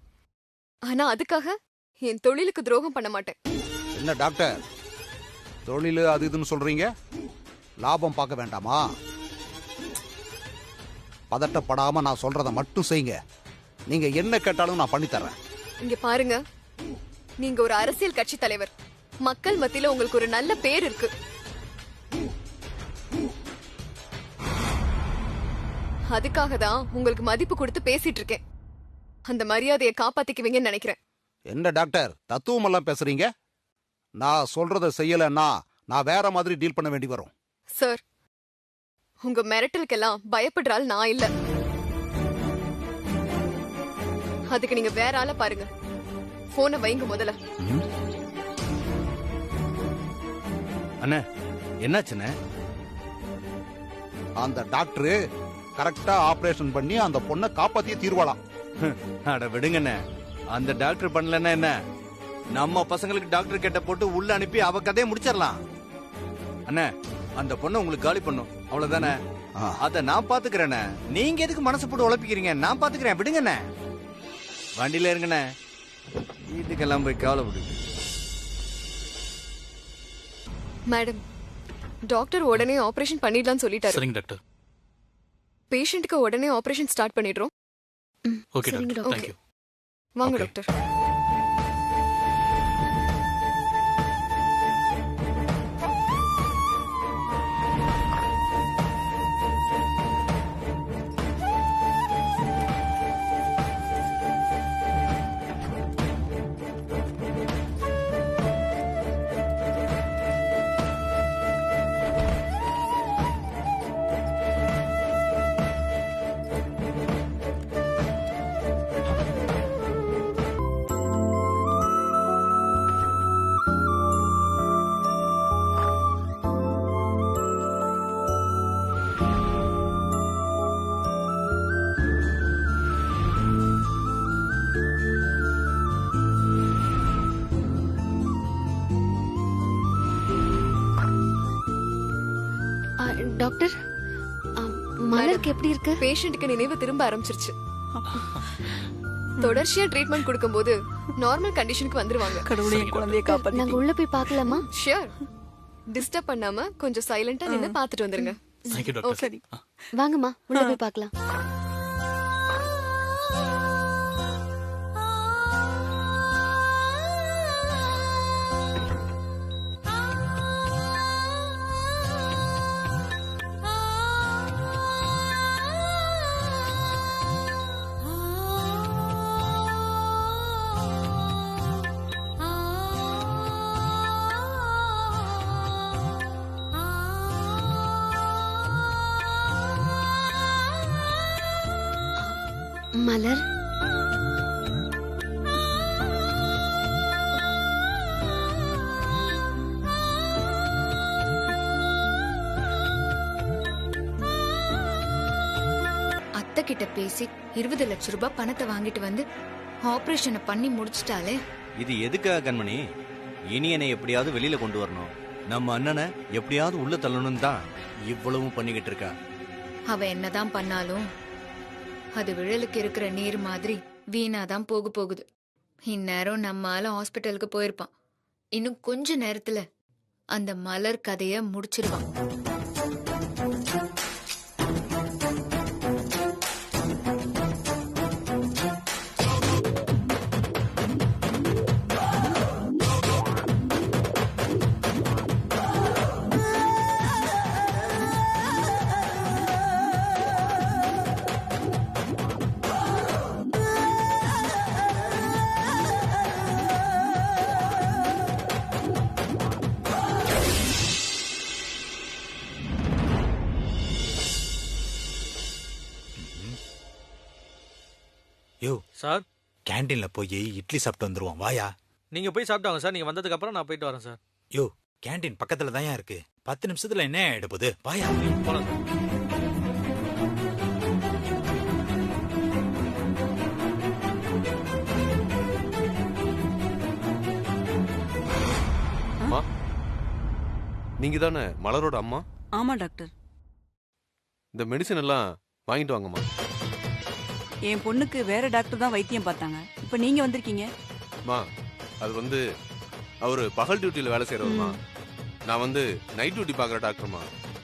ஆனா அதுக்காக என் தொழிலுக்கு துரோகம் பண்ண மாட்டேன். என்ன டாக்டர், தொழில் அது இதுன்னு சொல்றீங்க? லாபம் பார்க்க வேண்டாமா? பதட்டப்படாம நான் சொல்றத மட்டும் செய்யுங்க. நீங்க என்ன கேட்டாலும் நான் பண்ணி தர்றேன். இங்க பாருங்க, நீங்க ஒரு அரசியல் கட்சி தலைவர். மக்கள் மத்தியில உங்களுக்கு ஒரு நல்ல பேர் இருக்கு. அதுக்காக தான் உங்களுக்கு மதிப்பு கொடுத்து பேசிட்டு இருக்கேன். அந்த மரியாதையை காப்பாத்திக்குவீங்கன்னு நினைக்கிறேன். என்ன டாக்டர், தத்துவம் எல்லாம் பேசுறீங்க? நான் சொல்றத செய்யலன்னா நான் வேற மாதிரி டீல் பண்ண வேண்டி வரும். சார், உங்க மிரட்டலுக்கெல்லாம் பயப்படுறாள் நான் இல்ல. அதுக்கு நீங்க வேற ஆள பாருங்க. போனை வைங்க முதல்ல. அண்ணா என்னாச்சுண்ணே? அந்த டாக்டர் கரெக்டா ஆபரேஷன் பண்ணி அந்த பொண்ணை காப்பாத்தியே தீர்வாளாம். அட விடுங்கண்ணே, அந்த டாக்டர் பண்ணலன்னா என்ன, நம்ம பசங்களுக்கு டாக்டர் கிட்ட போட்டு உள்ள அனுப்பி அவ கதையை முடிச்சிடலாம். அண்ணே, அந்த பொண்ணை உங்களுக்கு காலி பண்ணும், அவ்வளவுதானே? அத நான் பாத்துக்கிறேண்ணே. நீங்க எதுக்கு மனசு போட்டு உழப்பிக்கிறீங்க? நான் பாத்துக்கிறேன், விடுங்கண்ணே. வண்டியில இருங்கண்ணே, வீட்டுக்கெல்லாம் போய் கவலைப்படுங்க. மேடம், டாக்டர் உடனே ஆபரேஷன் பண்ணிடலாம்னு சொல்லிட்டாரு. சரிங்க டாக்டர். பேஷண்ட்க்கு உடனே ஆபரேஷன் ஸ்டார்ட் பண்ணிடுறோம். Okay doctor, thank you. வாங்க டாக்டர். டாக்டர், மலருக்கு எப்படி இருக்கு? பேஷண்ட்க்கு நினைவு திரும்ப ஆரம்பிச்சிருச்சு. தொடர்ச்சியா ட்ரீட்மெண்ட் கொடுக்கும்போது நார்மல் கண்டிஷனுக்கு வந்துருவாங்க. கடவுளே, குழந்தையை காப்பாத்து. நாங்க உள்ள போய் பார்க்கலாமா? ஷூர். டிஸ்டர்ப் பண்ணாம கொஞ்சம் சைலண்டா நின்னு பாத்துட்டு வந்துருங்க. Thank you doctor. சரி, வாங்கம்மா, உள்ள போய் பார்க்கலாம். மலர், அத்தை கிட்ட பேசி 20 லட்சம் ரூபாய் பணத்தை வாங்கிட்டு வந்து ஆபரேஷனை பண்ணி முடிச்சிட்டாலே. இது எதுக்காக கண்மணி? இனி என்னை எப்படியாவது வெளியில கொண்டு வரணும், நம்ம அண்ணனை எப்படியாவது உள்ள தள்ளணும் தான் இவ்வளவும் பண்ணிக்கிட்டு இருக்கா. அவ என்னதான் பண்ணாலும் அது விழலுக்கு இருக்கிற நீர் மாதிரி வீணாதான் போகுது. இந்நேரம் நம்ம ஆள ஹாஸ்பிட்டலுக்கு போயிருப்பான். இன்னும் கொஞ்ச நேரத்துல அந்த மலர் கதைய முடிச்சிருவான். யோ சார், கேண்டீன்ல போய் இட்லி சாப்பிட்டு வந்துருவோம், வாயா. நீங்க போய் சாப்பிட்டாங்க சார். நீங்க வந்ததுக்கு அப்புறம் நான் போயிட்டு வரேன் சார். யோ, கேண்டீன் பக்கத்துல தான் இருக்கு. 10 நிமிஷத்துல என்ன ஆயிட போகுது, வாயா. போலாம் அம்மா, நீங்க தானே மலரோட அம்மா? ஆமா டாக்டர். இந்த மெடிசன் எல்லாம் வாங்கிட்டு வாங்கம்மா. என் பொண்ணுக்கு வேற டாக்டர் தான் வைத்தியம் பார்த்தாங்க. இப்ப நீங்க வந்திருக்கீங்க. அம்மா, அது அவரு பகல் டியூட்டியில வேலை செய்யறவருமா. நான் நைட் டியூட்டி பாக்குற டாக்டர்மா.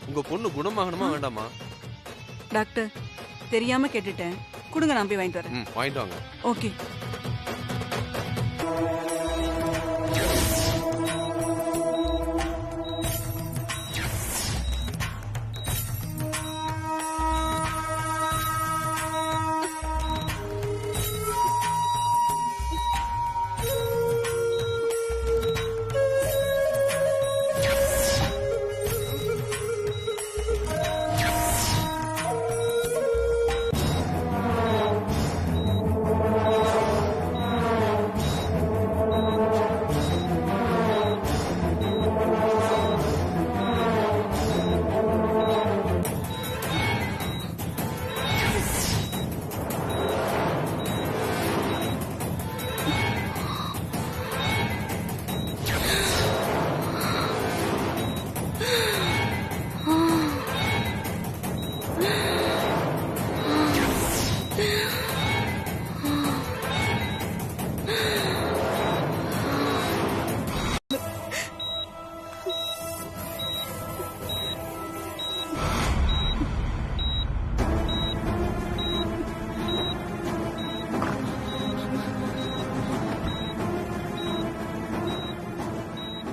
உங்க பொண்ணு குணமாகணுமா வேண்டாமா? டாக்டர், தெரியாம கேட்டுட்டேன். கொடுங்க, நான் போய் வாங்கிட்டு வரேன். வாங்கிட்டு வாங்க. ஓகே.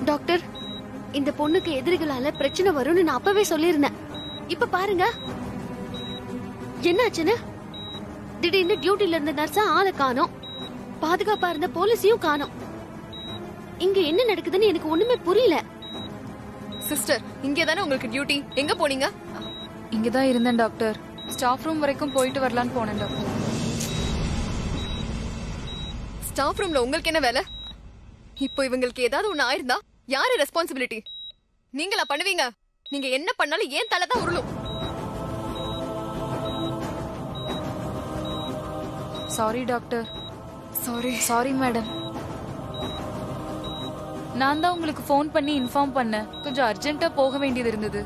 டாக்டர், இந்த பொண்ணுக்கு எதிரிகளால பிரச்சனை வரும்னு நான் அப்பவே சொல்லியிருந்தேன். இப்ப பாருங்க என்னாச்சுன்னு. திடீர்னு டியூட்டில இருந்த நர்ஸா ஆளை காணோம், பாதுகாப்பா இருந்த போலீஸையும் காணோம். இங்க என்ன நடக்குதுன்னு எனக்கு ஒண்ணுமே புரியல. சிஸ்டர், இங்கே தானே உங்களுக்கு டியூட்டி, எங்க போனீங்க? இங்கதான் இருந்தேன் டாக்டர். ஸ்டாஃப் ரூம் வரைக்கும் போயிட்டு வரலான்னு போனேன் டாக்டர். ஸ்டாஃப் ரூம்ல உங்களுக்கு என்ன வேலை? இப்போ இவங்களுக்கு ஏதாவது ஒண்ணு ஆயிருந்தா யாரு ரெஸ்பான்சிபிலிட்டி? நீங்களா பண்ணுவீங்க? நீங்க என்ன பண்ணாலும் ஏன் தலை தான் உருளும். Sorry doctor. Sorry madam. நான் தான் உங்களுக்கு ஃபோன் பண்ணி இன்ஃபார்ம் பண்ணேன். கொஞ்சம் அர்ஜென்ட்டா போக வேண்டியது இருந்தது.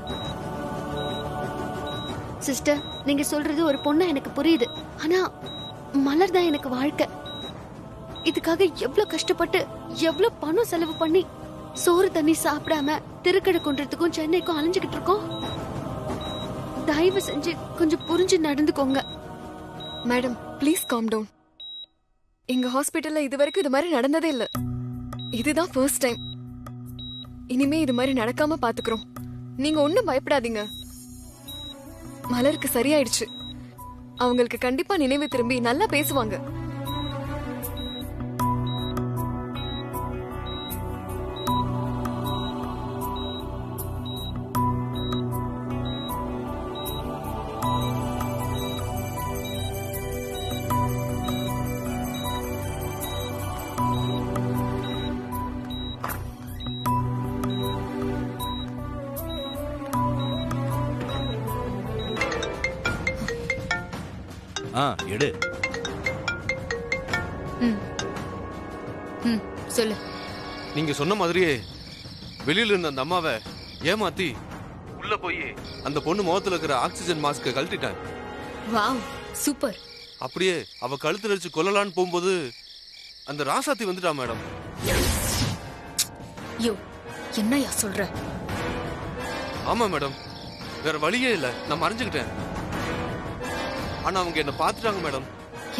சிஸ்டர், நீங்க சொல்றது ஒரு பொண்ணு எனக்கு புரியுது. ஆனா மலர் தான் எனக்கு வாழ்க்கை. இதுக்காக எவ்வளவு கஷ்டப்பட்டு எவ்வளவு பணம் செலவு பண்ணி சோறு தண்ணி சாப்பிடாம திருக்கடை கொன்றதுக்கும் சென்னைக்கும் அலைஞ்சுகிட்டு இருக்கோம். தயவு செஞ்சு கொஞ்சம் புரிஞ்சு நடந்துக்கோங்க. Madam, please calm down. எங்க ஹாஸ்பிட்டல்ல இது வரைக்கும் இது மாதிரி நடந்ததே இல்ல. இதுதான் ஃபர்ஸ்ட் டைம். இனிமே இது மாதிரி நடக்காம பாத்துக்கிறோம். நீங்க ஒண்ணும் பயப்படாதீங்க. மலருக்கு சரியாயிடுச்சு. அவங்களுக்கு கண்டிப்பா நினைவு திரும்பி நல்லா பேசுவாங்க. எடு. சொல்லு. நீங்க சொன்ன மாதிரியே வெளியில இருந்த அந்த அம்மாவை ஏமாத்தி உள்ள போய் அந்த பொண்ணு முகத்துல இருக்கிற ஆக்சிஜன் மாஸ்க கழட்டிட்டான். Wow, super. அப்படியே அவ கழுத்துல வச்சு கொல்லலான்னு போகும்போது அந்த ராசாத்தி வந்துட்டா மேடம். யோ, என்னையா சொல்ற? ஆமா மேடம், வேற வழியே இல்ல. நான் மறைஞ்சுக்கிட்டேன். ஆனா அவங்க என்ன பாத்துட்டாங்க மேடம்.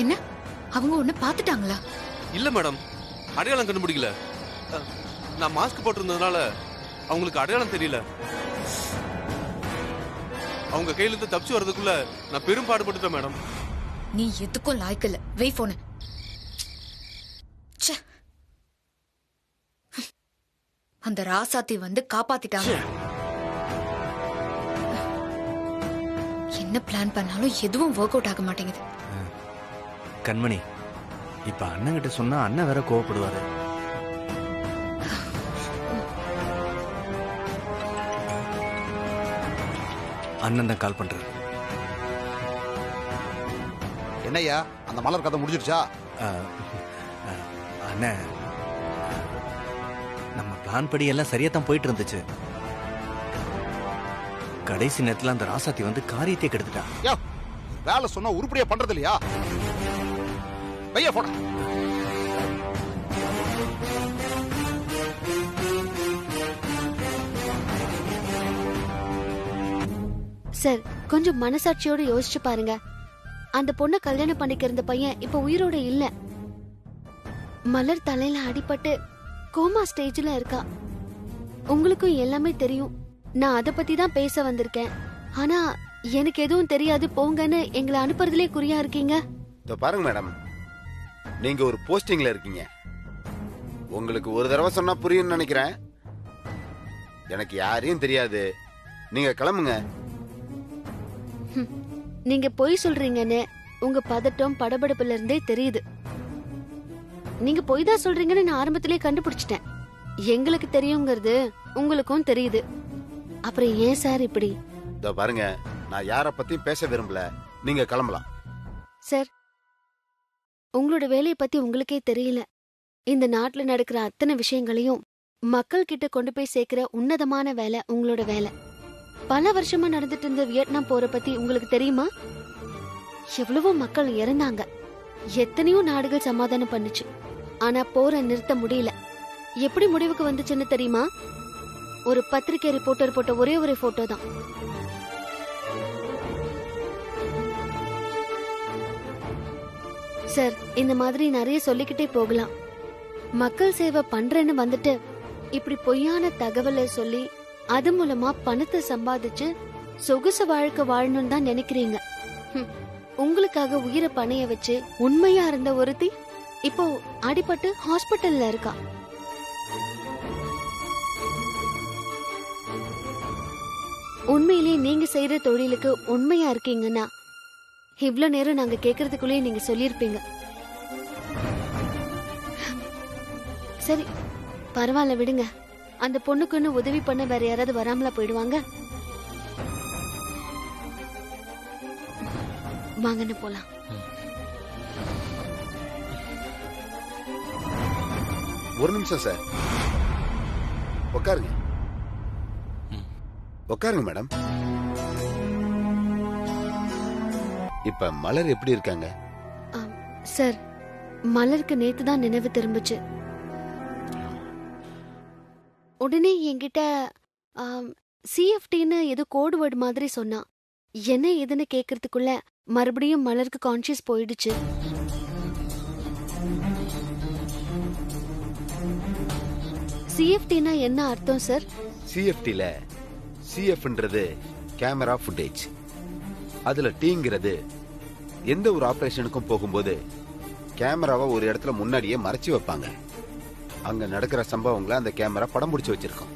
என்ன? அவங்க உன்னை பாத்துட்டாங்களா? இல்ல மேடம், அடையாளம் கண்டுபிடிக்கல. நான் மாஸ்க் போட்டிருந்ததுனால அவங்களுக்கு அடையாளம் தெரியல. அவங்க கையில இருந்து தப்பிச்சு வர்றதுக்குள்ள நான் பெரும் பாடுபட்டுட்டேன் மேடம். நீ எதுக்கும் லாய்க்கல. வெய் போன. அந்த ராசாத்தி வந்து காப்பாத்திட்டாங்க. என்ன பிளான் பண்ணாலும் எதுவும் ஒர்க் அவுட் ஆக மாட்டேங்குது. கண்மணி, இப்ப அண்ணன் கிட்ட சொன்னா அண்ணன் வேற கோவப்படுவாரு. அண்ணன் தான் கால் பண்றாரு. என்னையா, அந்த மலர் கதை முடிஞ்சிருச்சா? அண்ணன், நம்ம பிளான் படி எல்லாம் சரியா தான் போயிட்டு இருந்துச்சு. கடைசி நேரத்துல அந்த ராசாத்தி வந்து காரியத்தை கெடுத்துட்டா. வேலை சொன்னா உருப்படியா பண்றது இல்லையா? பையா போட. சார், கொஞ்சம் மனசாட்சியோட யோசிச்சு பாருங்க. அந்த பொண்ணை கல்யாணம் பண்ணிக்க இருந்த பையன் இப்ப உயிரோட இல்ல. மலர் தலையில அடிபட்டு கோமா ஸ்டேஜ்ல இருக்கா. உங்களுக்கும் எல்லாமே தெரியும். நான் அத பத்தி தான் பேச வந்திருக்கேன். ஆனா எனக்கு எதுவும் தெரியாது போங்கன்னு எங்களை அனுப்புறதுலே குறியா இருக்கீங்க. பாருங்க மேடம், நீங்க ஒரு போஸ்டிங்ல இருக்கீங்க. உங்களுக்கு ஒரு தடவை சொன்னா புரியும் நினைக்கிறேன். எனக்கு யாரையும் தெரியாது. நீங்க கிளம்புங்க. நீங்க பொய் சொல்றீங்கன்னு உங்க பதட்டம் படபடப்புல இருந்தே தெரியுது. நீங்க பொய் தான் சொல்றீங்கன்னு நான் ஆரம்பத்திலே கண்டுபிடிச்சிட்டேன். எங்களுக்கு தெரியுங்கிறது உங்களுக்கும் தெரியுது. அப்புறம் ஏன் சார் இப்படி? பாருங்க, நான் யார பத்தியும் பேச விரும்பல. நீங்க கிளம்பலாம். சார், உங்களோட வேலையை பத்தி உங்களுக்கே தெரியல. இந்த நாட்டுல நடக்கிற அத்தனை விஷயங்களையும் மக்கள் கிட்ட கொண்டு போய் சேர்க்கிற உன்னதமான வேலை உங்களோட வேலை. பல வருஷமா நடந்துட்டு இருந்த வியட்நாம் போரை பத்தி உங்களுக்கு தெரியுமா? எவ்வளவோ மக்கள் இறந்தாங்க. எத்தனையோ நாடுகள் சமாதானம் பண்ணுச்சு. ஆனா போரை நிறுத்த முடியல. எப்படி முடிவுக்கு வந்துச்சுன்னு தெரியுமா? ஒரு பத்திரிகை ரிப்போர்ட்டர் போட்ட ஒரே ஒரு போட்டோ தான். சார், இந்த மாதிரி நிறைய சொல்லிக்கிட்டே போகலாம். மக்கள் சேவை பண்றேன்னு வந்துட்டு இப்படி பொய்யான தகவலை சொல்லி அது மூலமா பணத்தை சம்பாதிச்சு சொகுசு வாழ்க்கை வாழணும்னு தான் நினைக்கிறீங்க. உங்களுக்காக உயிரை பணைய வச்சு உண்மையா இருந்த ஒருத்தி இப்போ அடிபட்டு ஹாஸ்பிட்டல்ல இருக்கா. உண்மையிலேயே நீங்க செய்யற தொழிலுக்கு உண்மையா இருக்கீங்கன்னா இவ்ளோ நேரம் நாங்க கேக்குறதுக்குள்ளேயே நீங்க சொல்லிருப்பீங்க. சரி பரவாயில்ல விடுங்க. அந்த பொண்ணுக்குன்னு உதவி பண்ண வேற யாராவது வராமலா போயிடுவாங்க. வாங்கன்னு போலாம். ஒரு நிமிஷம் சார், உட்காருங்க. உட்காருங்க மேடம். இப்ப மலர் எப்படி இருக்காங்க? சார், மலருக்கு நேத்து தான் நினைவு திரும்பிச்சு. உடனே என்கிட்ட சிஎஃப்டின்னு ஏதோ கோட் வேர்டு மாதிரி சொன்னா. என்ன ஏதுன்னு கேக்குறதுக்குள்ள மறுபடியும் மலருக்கு கான்சியஸ் போயிடுச்சு. சிஎஃப்டினா என்ன அர்த்தம் சார்? சிஎஃப்டில சிஎஃப்ன்றது கேமரா ஃபுட்டேஜ், அதுல டீங்கிறது எந்த ஒரு ஆபரேஷனுக்கும் போகும்போது கேமராவை ஒரு இடத்துல முன்னாடியே மறைச்சு வைப்பாங்க. அங்க நடக்கிற சம்பவங்களை அந்த கேமரா படம் பிடிச்சு வச்சிருக்கோம்.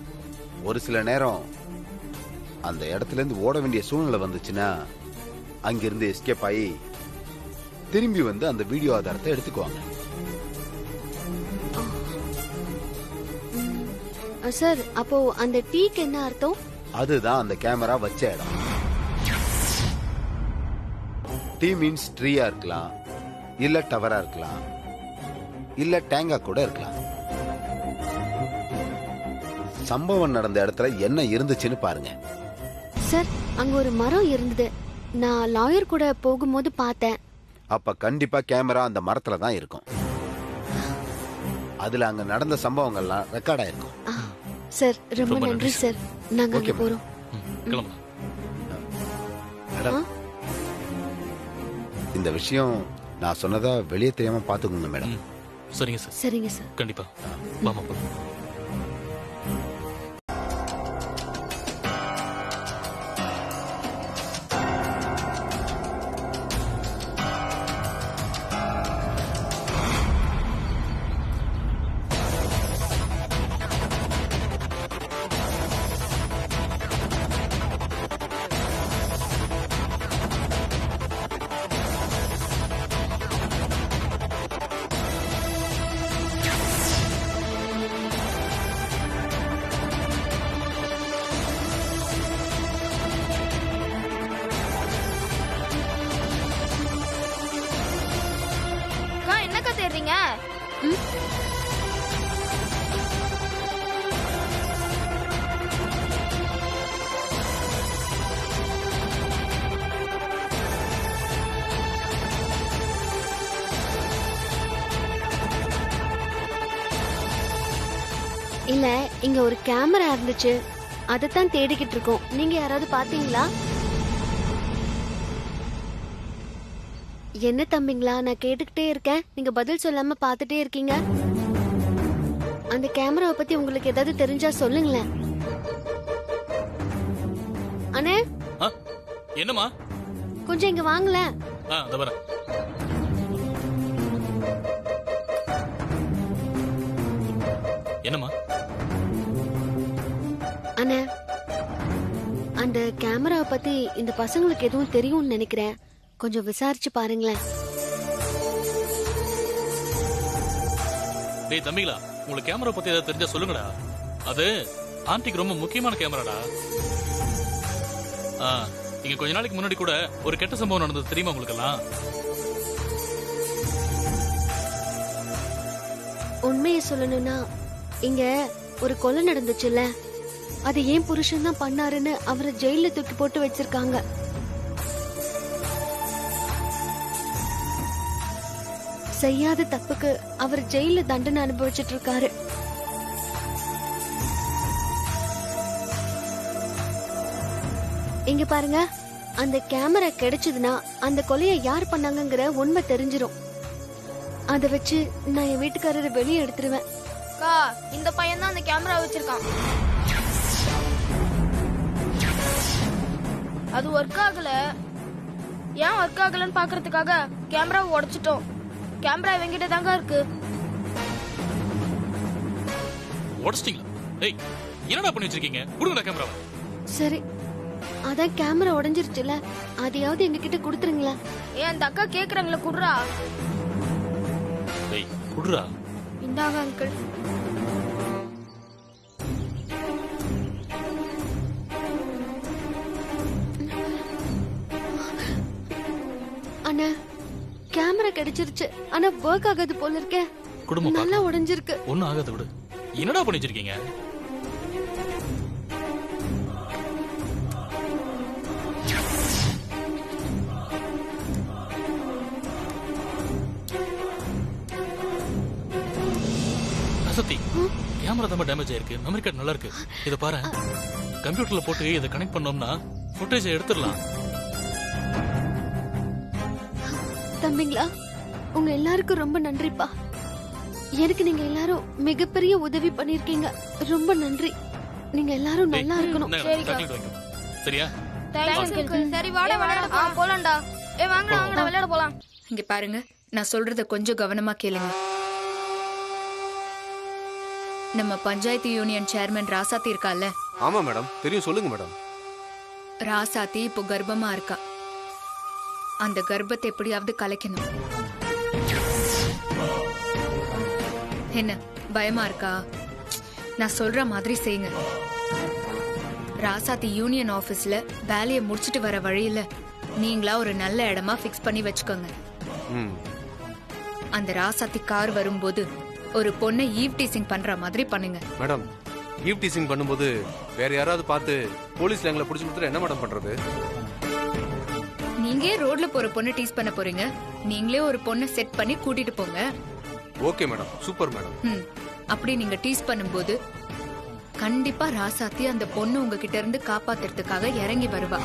ஒரு சில நேரம் அந்த இடத்துல இருந்து ஓட வேண்டிய சூழ்நிலை வந்துச்சுன்னா அங்கிருந்து எஸ்கேப் ஆகி திரும்பி வந்து அந்த வீடியோ ஆதாரத்தை எடுத்துக்குவாங்க. சார், அப்போ அந்த டீக்கு என்ன அர்த்தம்? அதுதான் அந்த கேமரா வச்ச இடம். டீ மீன்ஸ் ட்ரீயா இருக்கலாம், இல்ல டவரா இருக்கலாம், இல்ல டேங்கா கூட இருக்கலாம். சம்பவம் நடந்த இடத்துல என்ன இருந்துச்சுன்னு பாருங்க. சார், அங்க ஒரு மரம் இருந்தது. நான் லாயர் கூட போகும்போது பார்த்தேன். அப்ப கண்டிப்பா கேமரா அந்த மரத்துல தான் இருக்கும். அதுல அங்க நடந்த சம்பவங்கள்லாம் ரெக்கார்ட் ஆயிருக்கும். சார், ரொம்ப நன்றி சார். நாங்க அங்க போறோம். மேடம், இந்த விஷயம் நான் சொன்னதா வெளியே தெரியாம பாத்துக்கோங்க மேடம். சரிங்க சார். சரிங்க சார். கண்டிப்பா. வாமா போலாம். இல்ல, இங்க ஒரு கேமரா இருந்துச்சு. அதத்தான் தேடிக்கிட்டு இருக்கோம். நீங்க யாராவது பாத்தீங்களா? என்ன தம்பிங்களா, நான் கேட்டுக்கிட்டே இருக்கேன், நீங்க பதில் சொல்லாம பாத்துட்டே இருக்கீங்க. அந்த கேமராவை பத்தி உங்களுக்கு ஏதாவது தெரிஞ்சா சொல்லுங்களேன். அண்ணே, என்னமா? கொஞ்சம் இங்க வாங்களேன். என்னமா? அண்ணே, அந்த கேமராவை பத்தி இந்த பசங்களுக்கு எதுவும் தெரியும்னு நினைக்கிறேன். கொஞ்சம் விசாரிச்சு பாருங்களேன். டேய் தம்பிகளா, உங்களுக்கு கேமரா பத்தி ஏதாவது தெரிஞ்சா சொல்லுங்கடா. அது ஆன்டிக்கு ரொம்ப முக்கியமான கேமராடா. இங்க கொஞ்ச நாளைக்கு முன்னாடி கூட ஒரு கெட்ட சம்பவம் நடந்தது தெரியுமா உங்களுக்கெல்லாம்? உண்மையை சொல்லணும்னா இங்க ஒரு கொலை நடந்துச்சுல்ல, அது ஏன் புருஷன் தான் பண்ணாருன்னு அவரை ஜெயில தூக்கி போட்டு வச்சிருக்காங்க. செய்யாத தப்புக்கு அவர் ஜெயில தண்டனை அனுபவிச்சுட்டு இருக்காரு. இங்க பாருங்க, அந்த கேமரா கிடைச்சதுன்னா அந்த கொலையை யார் பண்ணாங்கங்கிற உண்மை தெரிஞ்சிரும். அத வச்சு நான் என் வீட்டுக்காரரை வெளியே எடுத்துருவேன். அக்கா இந்த பையன் தான் அந்த கேமரா வச்சிருக்கான். அது ஒர்க் ஆகல. ஏன் ஒர்க் ஆகலன்னு பாக்குறதுக்காக கேமரா உடைச்சிட்டோம். கேமரா இவங்கிட்ட தாங்க இருக்கு. உடைச்சிட்டீங்களா? ஏய் என்னடா பண்ணி வச்சிருக்கீங்க? கொடுங்கடா கேமராவை. சரி, அதான் கேமரா உடைஞ்சிருச்சுல, அதையாவது எங்க கிட்ட கொடுத்துருங்களா. ஏன் அந்த அக்கா கேக்குறாங்களா? குடுறா. ஏய் குடுறா. இந்தாங்க அங்கிள். அண்ணா கேமரா கிடைச்சிருச்சு. ஆனா ஒர்க் ஆகாது போல இருக்கே. குடும்பம் நல்லா உடைஞ்சிருக்கு. ஒண்ணும் ஆகாது விடு. என்னடா பண்ணி வச்சிருக்கீங்க? சத்தி கேமரா தான் டேமேஜ் ஆயிருக்கு. மெமரி கார்டு நல்லா இருக்கு. இத பாரு, கம்ப்யூட்டர்ல போட்டு இதை கனெக்ட் பண்ணோம்னா ஃபுட்டேஜ் எடுத்துடலாம். தம்பிங்களா, உங்க எல்லாருக்கும் ரொம்ப நன்றிப்பா. எனக்கு நீங்க எல்லாரும் மிகப்பெரிய உதவி பண்ணிருக்கீங்க. ரொம்ப நன்றி. நீங்க எல்லாரும் நல்லா இருக்கணும். சரியா? சரி வாடா வாடா போலாம்டா. வாங்கடா வாங்கடா விளையாட போலாம். இங்க பாருங்க, நான் சொல்றத கொஞ்சம் கவனமா கேளுங்க. நம்ம பஞ்சாயத்து யூனியன் சேர்மன் ராசாத்தி இருக்கால? ஆமா மேடம், தெரியும். சொல்லுங்க மேடம். ராசாத்தி இப்போ கர்ப்பமா இருக்கா. அந்த கர்ப்பத்தை எப்படியாவது கலைக்கணும். என்ன பயமா இருக்கா? நான் சொல்ற மாதிரி செய்யுங்க. ராசாத்தி யூனியன் ஆபீஸ்ல வேலையை முடிச்சிட்டு வர வழியில நீங்களா ஒரு நல்ல இடமா பிக்ஸ் பண்ணி வச்சுக்கோங்க. அந்த ராசாத்தி கார் வரும்போது ஒரு பொண்ணை ஈவ் டீசிங் பண்ற மாதிரி பண்ணுங்க. மேடம், ஈவ் டீசிங் பண்ணும்போது வேற யாராவது பார்த்து போலீஸ்ல எங்களை பிடிச்சு கொடுத்துட்டு என்ன மேடம் பண்றது? நீங்க ரோட்ல போற பொண்ணை டீஸ் பண்ண போறீங்க. நீங்களே ஒரு பொண்ணை செட் பண்ணி கூட்டிட்டு போங்க. Okay madam, super madam. அப்படி நீங்க டீஸ் பண்ணும்போது கண்டிப்பா ராசாத்தி அந்த பொண்ணு உங்ககிட்ட இருந்து காப்பாத்துறதுக்காக இறங்கி வருவா.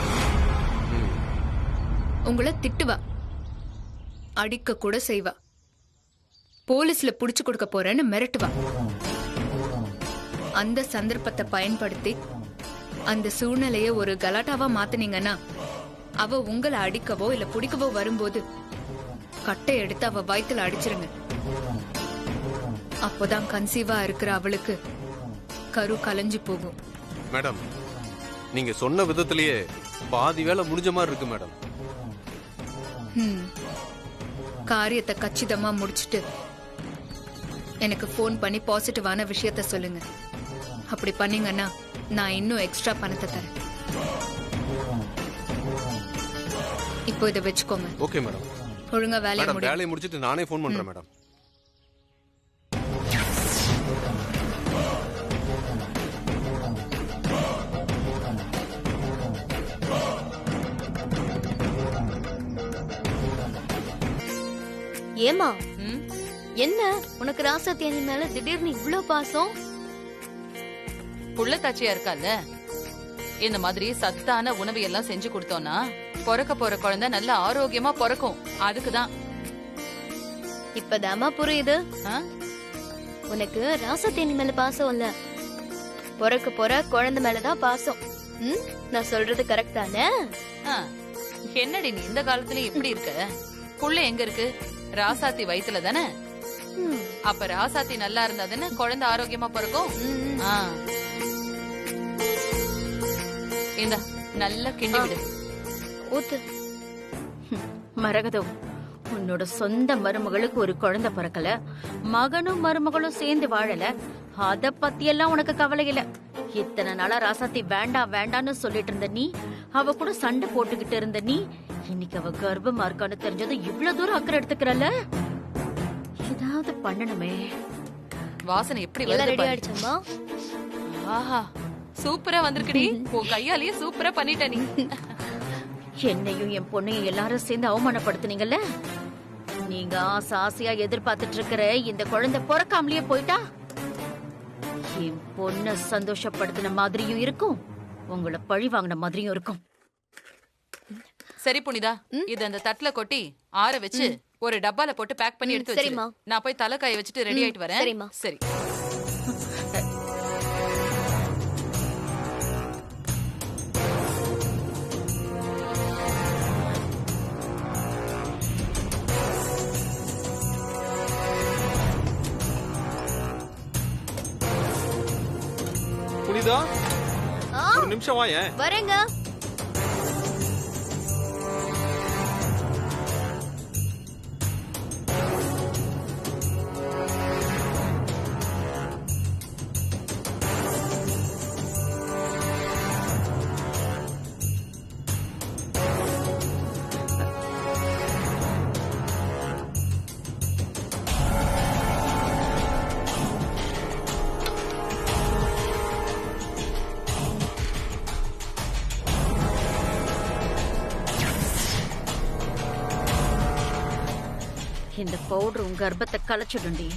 உங்களை திட்டுவா, அடிக்க கூட செய்வா, போலீஸ்ல புடிச்சு கொடுக்க போறேன்னு மிரட்டுவா. அந்த சந்தர்ப்பத்தை பயன்படுத்தி அந்த சூழ்நிலைய ஒரு கலாட்டாவா மாத்துனீங்கன்னா அவ உங்களை அடிக்கவோ இல்ல பிடிக்கவோ வரும்போது கட்டை எடுத்து அவ வயித்துல அடிச்சிருங்க. அப்போதான் கன்சீவா இருக்கிற அவளுக்கு கரு கலைஞ்சு போகும். மேடம், நீங்க சொன்ன விதத்திலேயே பாதி வேலை முடிஞ்ச மாதிரி இருக்கு மேடம். காரியத்தை கச்சிதமா முடிச்சிட்டு எனக்கு போன் பண்ணி பாசிட்டிவான விஷயத்த சொல்லுங்க. அப்படி பண்ணீங்கன்னா நான் இன்னும் எக்ஸ்ட்ரா பணத்தை தரேன். இப்போ இதை வச்சுக்கோங்க. Okay madam. ஒழுங்கா வேலையை முடிச்சிட்டு நானே போன் பண்றேன் மேடம். ஏமா என்ன உனக்கு ராசாத்தி அண்ணி மேல திடீர்னு இவ்ளோ பாசம்? புள்ளத்தாச்சியா இருக்கால, இந்த மாதிரி சத்தான உணவு எல்லாம் செஞ்சு கொடுத்தோம்னா பிறக்க போற குழந்தை நல்ல ஆரோக்கியமா பிறக்கும். அதுக்குதான். இப்பதாமா புரியுது. உனக்கு ராசாத்தி அண்ணி மேல பாசம் இல்ல, பிறக்க போற குழந்தை மேலதான் பாசம். நான் சொல்றது கரெக்ட் தானே? என்னடி நீ இந்த காலத்துல இப்படி இருக்க? புள்ள எங்க இருக்கு? ராசாத்தி வயித்துல தானே. அப்ப ராசாத்தி நல்லா இருந்தா தானே குழந்தை ஆரோக்கியமா பிறக்கும். இந்த நல்ல கிண்டி விடு. ஊத்து. மரகதம், உன்னோட சொந்த மருமகளுக்கு ஒரு குழந்தை பிறக்கல, மகனும் மருமகளும் சேர்ந்து வாழல, அத பத்தி எல்லாம் உனக்கு கவலை இல்ல. இத்தனை நாளா ராசாத்தி வேண்டாம் வேண்டான்னு சொல்லிட்டு இருந்த நீ, அவ கூட சண்டை போட்டுக்கிட்டு இருந்த நீ, இன்னைக்கு அவ கர்ப்பமா இருக்கான்னு தெரிஞ்சது இவ்வளவு தூரம் அக்கறை எடுத்துக்கிறல்ல. ஏதாவது பண்ணணுமே. வாசனை எப்படி ரெடி ஆயிடுச்சம்மா? ஆஹா, சூப்பரா வந்திருக்குடி. உன் கையாலேயே சூப்பரா பண்ணிட்ட நீ. என்னையும் என் பொண்ணையும் எல்லாரும் சேர்ந்து அவமானப்படுத்துனீங்கல்ல. நீங்க ஆசையா எதிர்பார்த்துட்டு இருக்கிற இந்த குழந்தை பிறக்காமலேயே போயிட்டா என் பொண்ண சந்தோஷப்படுத்தின மாதிரியும் இருக்கும், உங்களை பழி வாங்கின மாதிரியும் இருக்கும். சரி புனிதா, இது அந்த தட்டுல கொட்டி ஆற வச்சு ஒரு டப்பால போட்டு பேக் பண்ணி எடுத்து வச்சிரு. நான் போய் தலைக்காய வச்சுட்டு ரெடி ஆயிட்டு வரேன். சரிம்மா. சரி. புனிதா ஒரு நிமிஷம் வாயேன். வரேங்க. இந்த பவுடர் உங்க கர்ப்பத்தை கலைச்சிடுண்டி.